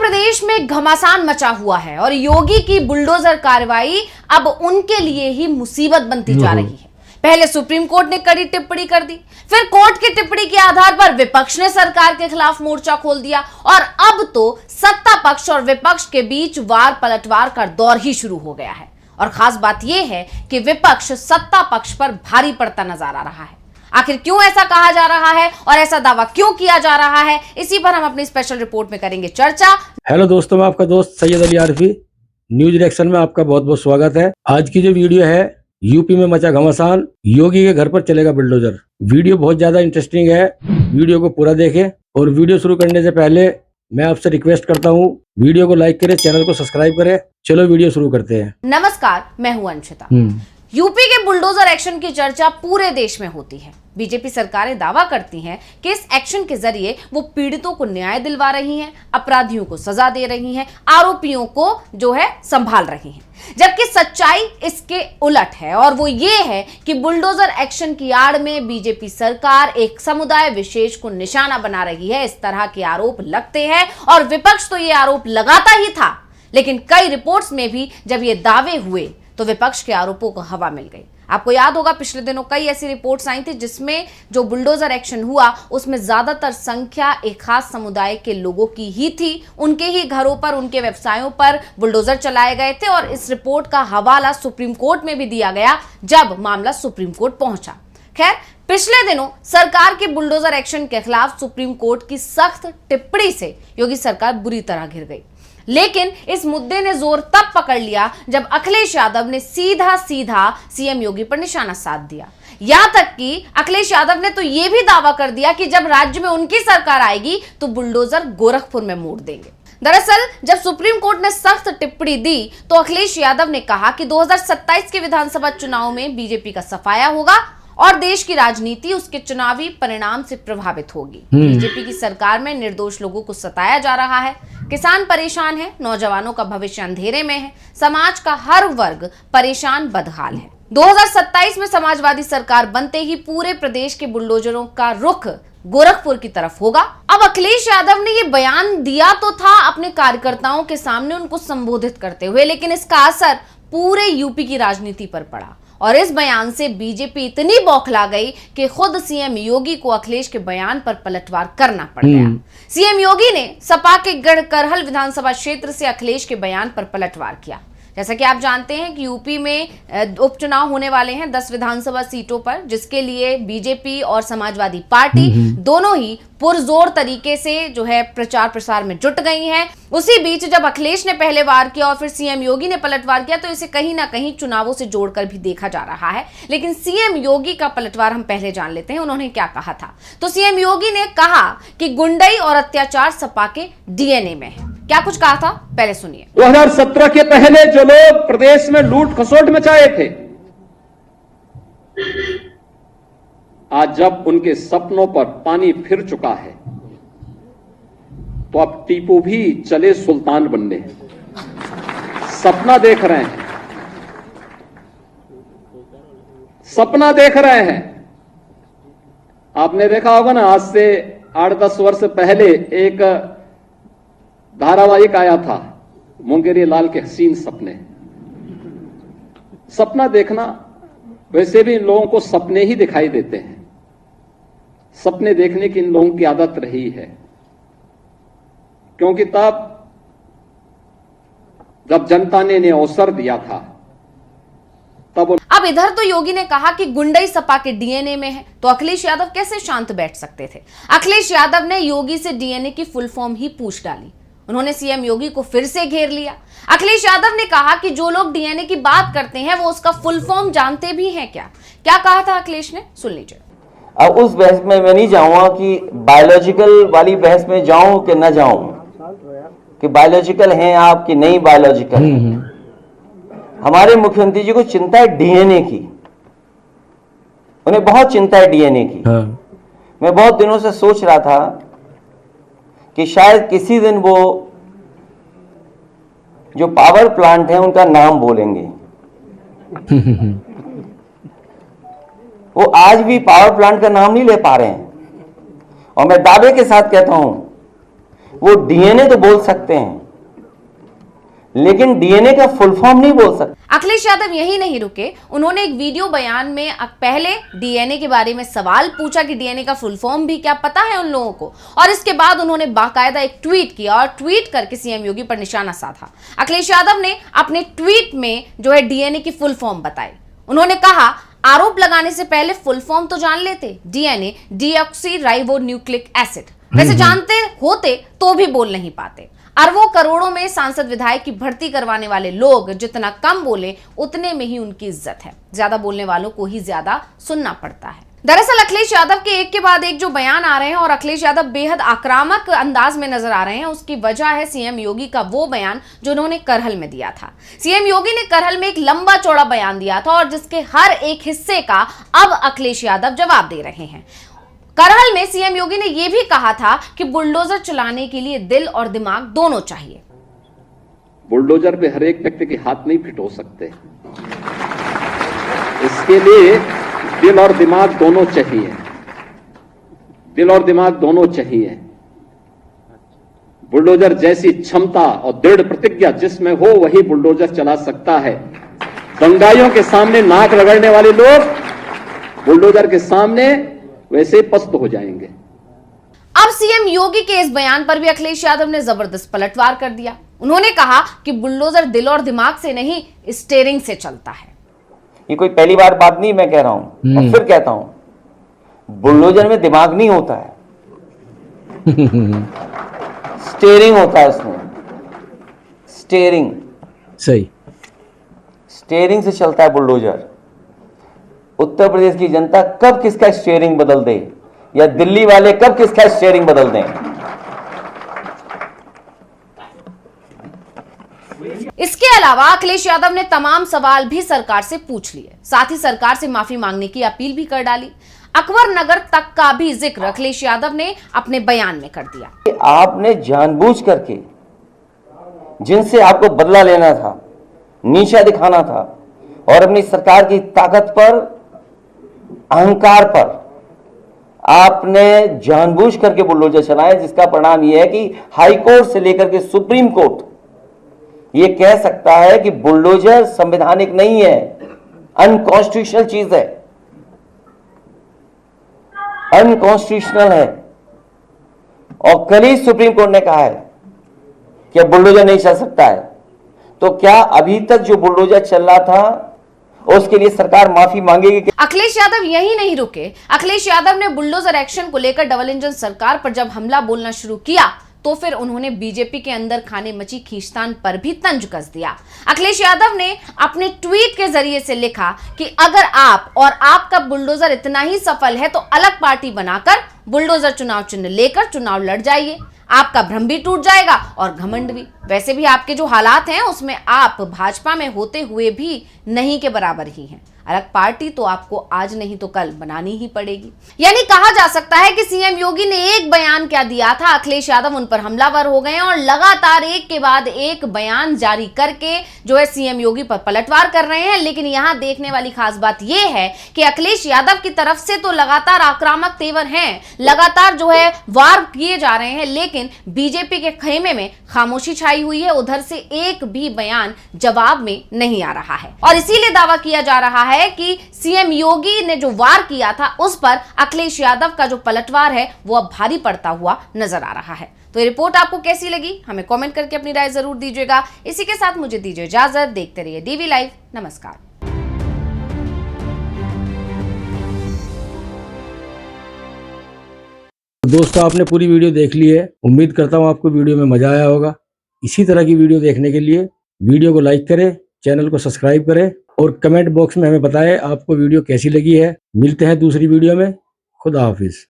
प्रदेश में घमासान मचा हुआ है और योगी की बुलडोजर कार्रवाई अब उनके लिए ही मुसीबत बनती जा रही है। पहले सुप्रीम कोर्ट ने कड़ी टिप्पणी कर दी, फिर कोर्ट की टिप्पणी के आधार पर विपक्ष ने सरकार के खिलाफ मोर्चा खोल दिया और अब तो सत्ता पक्ष और विपक्ष के बीच वार पलटवार का दौर ही शुरू हो गया है। और खास बात यह है कि विपक्ष सत्ता पक्ष पर भारी पड़ता नजर आ रहा है। आखिर क्यों ऐसा कहा जा रहा है और ऐसा दावा क्यों किया जा रहा है, इसी पर हम अपनी स्पेशल रिपोर्ट में करेंगे चर्चा। हेलो दोस्तों, मैं आपका दोस्त सैयद अली आरफी, न्यूज रिएक्शन में आपका बहुत बहुत स्वागत है। आज की जो वीडियो है, यूपी में मचा घमासान, योगी के घर पर चलेगा बुलडोजर। वीडियो बहुत ज्यादा इंटरेस्टिंग है, वीडियो को पूरा देखें। और वीडियो शुरू करने से पहले मैं आपसे रिक्वेस्ट करता हूँ, वीडियो को लाइक करें, चैनल को सब्सक्राइब करें। चलो वीडियो शुरू करते हैं। नमस्कार, मैं हूं अंशिता। यूपी के बुलडोजर एक्शन की चर्चा पूरे देश में होती है। बीजेपी सरकारें दावा करती हैं कि इस एक्शन के जरिए वो पीड़ितों को न्याय दिलवा रही हैं, अपराधियों को सजा दे रही हैं, आरोपियों को जो है संभाल रही हैं। जबकि सच्चाई इसके उलट है और वो ये है कि बुलडोजर एक्शन की आड़ में बीजेपी सरकार एक समुदाय विशेष को निशाना बना रही है। इस तरह के आरोप लगते हैं और विपक्ष तो ये आरोप लगाता ही था, लेकिन कई रिपोर्ट्स में भी जब ये दावे हुए तो विपक्ष के आरोपों को हवा मिल गई। आपको याद होगा, पिछले दिनों कई ऐसी रिपोर्ट्स आई थी जिसमें जो बुलडोजर एक्शन हुआ उसमें ज्यादातर संख्या एक खास समुदाय के लोगों की ही थी। उनके ही घरों पर, उनके व्यवसायों पर बुलडोजर चलाए गए थे और इस रिपोर्ट का हवाला सुप्रीम कोर्ट में भी दिया गया जब मामला सुप्रीम कोर्ट पहुंचा। खैर, पिछले दिनों सरकार के बुलडोजर एक्शन के खिलाफ सुप्रीम कोर्ट की सख्त टिप्पणी से योगी सरकार बुरी तरह घिर गई। लेकिन इस मुद्दे ने जोर तब पकड़ लिया जब अखिलेश यादव ने सीधा सीएम योगी पर निशाना साध दिया। यहां तक कि अखिलेश यादव ने तो यह भी दावा कर दिया कि जब राज्य में उनकी सरकार आएगी तो बुलडोजर गोरखपुर में मोड़ देंगे। दरअसल जब सुप्रीम कोर्ट ने सख्त टिप्पणी दी तो अखिलेश यादव ने कहा कि 2027 के विधानसभा चुनाव में बीजेपी का सफाया होगा और देश की राजनीति उसके चुनावी परिणाम से प्रभावित होगी। बीजेपी की सरकार में निर्दोष लोगों को सताया जा रहा है, किसान परेशान है, नौजवानों का भविष्य अंधेरे में है, समाज का हर वर्ग परेशान बदहाल है। 2027 में समाजवादी सरकार बनते ही पूरे प्रदेश के बुलडोजरों का रुख गोरखपुर की तरफ होगा। अब अखिलेश यादव ने ये बयान दिया तो था अपने कार्यकर्ताओं के सामने उनको संबोधित करते हुए, लेकिन इसका असर पूरे यूपी की राजनीति पर पड़ा और इस बयान से बीजेपी इतनी बौखला गई कि खुद सीएम योगी को अखिलेश के बयान पर पलटवार करना पड़ गया। सीएम योगी ने सपा के गढ़करहल विधानसभा क्षेत्र से अखिलेश के बयान पर पलटवार किया। जैसा कि आप जानते हैं कि यूपी में उपचुनाव होने वाले हैं 10 विधानसभा सीटों पर, जिसके लिए बीजेपी और समाजवादी पार्टी दोनों ही पुरजोर तरीके से जो है प्रचार प्रसार में जुट गई हैं। उसी बीच जब अखिलेश ने पहले वार किया और फिर सीएम योगी ने पलटवार किया तो इसे कहीं ना कहीं चुनावों से जोड़कर भी देखा जा रहा है। लेकिन सीएम योगी का पलटवार हम पहले जान लेते हैं, उन्होंने क्या कहा था। तो सीएम योगी ने कहा कि गुंडई और अत्याचार सपा के डीएनए में है। क्या कुछ कहा था, पहले सुनिए। 2017 के पहले जो लोग प्रदेश में लूट खसोट मचाए थे, आज जब उनके सपनों पर पानी फिर चुका है तो अब टीपू भी चले सुल्तान बनने। सपना देख रहे हैं, सपना देख रहे हैं। आपने देखा होगा ना, आज से 8-10 वर्ष पहले एक धारावाहिक आया था, मुंगेरी लाल के हसीन सपने। सपना देखना, वैसे भी इन लोगों को सपने ही दिखाई देते हैं। सपने देखने की इन लोगों की आदत रही है, क्योंकि तब जब जनता ने इन्हें अवसर दिया था तब। अब इधर तो योगी ने कहा कि गुंडई सपा के डीएनए में है, तो अखिलेश यादव कैसे शांत बैठ सकते थे। अखिलेश यादव ने योगी से डीएनए की फुल फॉर्म ही पूछ डाली। उन्होंने सीएम योगी को फिर से घेर लिया। अखिलेश यादव ने कहा कि जो लोग डीएनए की बात करते हैं वो उसका फुल फॉर्म जानते भी हैं क्या। क्या कहा था अखिलेश ने, सुन लीजिए। अब उस बहस में मैं नहीं जाऊंगा कि बायोलॉजिकल वाली बहस में जाऊं कि न जाऊं, कि बायोलॉजिकल हैं आप कि नहीं बायोलॉजिकल। हमारे मुख्यमंत्री जी को चिंता है डीएनए की, उन्हें बहुत चिंता है डीएनए की। मैं बहुत दिनों से सोच रहा था कि शायद किसी दिन वो जो पावर प्लांट है उनका नाम बोलेंगे। वो आज भी पावर प्लांट का नाम नहीं ले पा रहे हैं और मैं दावे के साथ कहता हूं वो डीएनए तो बोल सकते हैं, लेकिन डीएनए का फुल फॉर्म नहीं बोल सकते। अखिलेश यादव यही नहीं रुके, उन्होंने एक वीडियो बयान में पहले डीएनए के बारे में सवाल पूछा कि डीएनए का फुल फॉर्म भी क्या पता है उन लोगों को, और इसके बाद उन्होंने बाकायदा एक ट्वीट किया और ट्वीट करके सीएम योगी पर निशाना साधा। अखिलेश यादव ने अपने ट्वीट में जो है डीएनए की फुल फॉर्म बताई। उन्होंने कहा, आरोप लगाने से पहले फुल फॉर्म तो जान लेते, DNA deoxy ribo nucleic acid. वैसे जानते होते तो भी बोल नहीं पाते। अरबों करोड़ों में सांसद विधायक की भर्ती करवाने वाले लोग जितना कम बोले उतने में ही उनकी इज्जत है। ज्यादा बोलने वालों को ही ज्यादा सुनना पड़ता है। दरअसल अखिलेश यादव के एक के बाद एक जो बयान आ रहे हैं और अखिलेश यादव बेहद आक्रामक अंदाज में नजर आ रहे हैं, उसकी वजह है सीएम योगी का वो बयान जो उन्होंने करहल में दिया था। सीएम योगी ने करहल में एक लंबा चौड़ा बयान दिया था और जिसके हर एक हिस्से का अब अखिलेश यादव जवाब दे रहे हैं। करहल में सीएम योगी ने यह भी कहा था कि बुलडोजर चलाने के लिए दिल और दिमाग दोनों चाहिए। बुलडोजर पे हर एक व्यक्ति के हाथ नहीं फिट हो सकते, इसके लिए दिल और दिमाग दोनों चाहिए। दिल और दिमाग दोनों चाहिए। बुलडोजर जैसी क्षमता और दृढ़ प्रतिज्ञा जिसमें हो वही बुलडोजर चला सकता है। दंगाइयों के सामने नाक रगड़ने वाले लोग बुलडोजर के सामने वैसे पस्त हो जाएंगे। अब सीएम योगी के इस बयान पर भी अखिलेश यादव ने जबरदस्त पलटवार कर दिया। उन्होंने कहा कि बुलडोजर दिल और दिमाग से नहीं, स्टीयरिंग से चलता है। ये कोई पहली बार बात नहीं मैं कह रहा हूं, और फिर कहता हूं, बुलडोजर में दिमाग नहीं होता है, स्टीयरिंग होता है उसमें। स्टीयरिंग सही, स्टीयरिंग से चलता है बुलडोजर। उत्तर प्रदेश की जनता कब किसका स्टीयरिंग बदल दे, या दिल्ली वाले कब किसका स्टीयरिंग बदल दें। इसके अलावा अखिलेश यादव ने तमाम सवाल भी सरकार से पूछ लिए, साथ ही सरकार से माफी मांगने की अपील भी कर डाली। अकबर नगर तक का भी जिक्र अखिलेश यादव ने अपने बयान में कर दिया। आपने जानबूझ करके जिनसे आपको बदला लेना था, नीचा दिखाना था और अपनी सरकार की ताकत पर, अहंकार पर आपने जानबूझ करके बुलडोजर चलाए, जिसका परिणाम यह है कि हाई कोर्ट से लेकर के सुप्रीम कोर्ट ये कह सकता है कि बुलडोजर संवैधानिक नहीं है, अनकॉन्स्टिट्यूशनल चीज है, अनकॉन्स्टिट्यूशनल है। और कल ही सुप्रीम कोर्ट ने कहा है कि अब बुलडोजर नहीं चल सकता है। तो क्या अभी तक जो बुलडोजर चल रहा था उसके लिए सरकार माफी मांगेगी? अखिलेश यादव यही नहीं रुके। अखिलेश यादव ने बुलडोजर एक्शन को लेकर डबल इंजन सरकार पर जब हमला बोलना शुरू किया तो फिर उन्होंने बीजेपी के अंदर खाने मची खींचतान पर भी तंज कस दिया। अखिलेश यादव ने अपने ट्वीट के जरिए से लिखा कि अगर आप और आपका बुलडोजर इतना ही सफल है तो अलग पार्टी बनाकर बुलडोजर चुनाव चिन्ह लेकर चुनाव लड़ जाइए, आपका भ्रम भी टूट जाएगा और घमंड भी। वैसे भी आपके जो हालात हैं उसमें आप भाजपा में होते हुए भी नहीं के बराबर ही हैं। अलग पार्टी तो आपको आज नहीं तो कल बनानी ही पड़ेगी। यानी कहा जा सकता है कि सीएम योगी ने एक बयान क्या दिया था, अखिलेश यादव उन पर हमलावर हो गए और लगातार एक के बाद एक बयान जारी करके जो है सीएम योगी पर पलटवार कर रहे हैं। लेकिन यहां देखने वाली खास बात यह है कि अखिलेश यादव की तरफ से तो लगातार आक्रामक तेवर हैं, लगातार जो है वार किए जा रहे हैं, लेकिन बीजेपी के खेमे में खामोशी छाई हुई है। उधर से एक भी बयान जवाब में नहीं आ रहा है और इसीलिए दावा किया जा रहा है कि सीएम योगी ने जो वार किया था उस पर अखिलेश यादव का जो पलटवार है वो अब भारी पड़ता हुआ नजर आ रहा है। तो ये रिपोर्ट आपको कैसी लगी हमें कमेंट करके अपनी राय जरूर दीजिएगा। इसी के साथ मुझे दीजिए इजाजत। देखते रहिए डीवी लाइव। नमस्कार। दोस्तों आपने पूरी वीडियो देख ली है, उम्मीद करता हूँ आपको वीडियो में मजा आया होगा। इसी तरह की वीडियो देखने के लिए वीडियो को लाइक करें, चैनल को सब्सक्राइब करें और कमेंट बॉक्स में हमें बताएं आपको वीडियो कैसी लगी है। मिलते हैं दूसरी वीडियो में। खुदा हाफिज।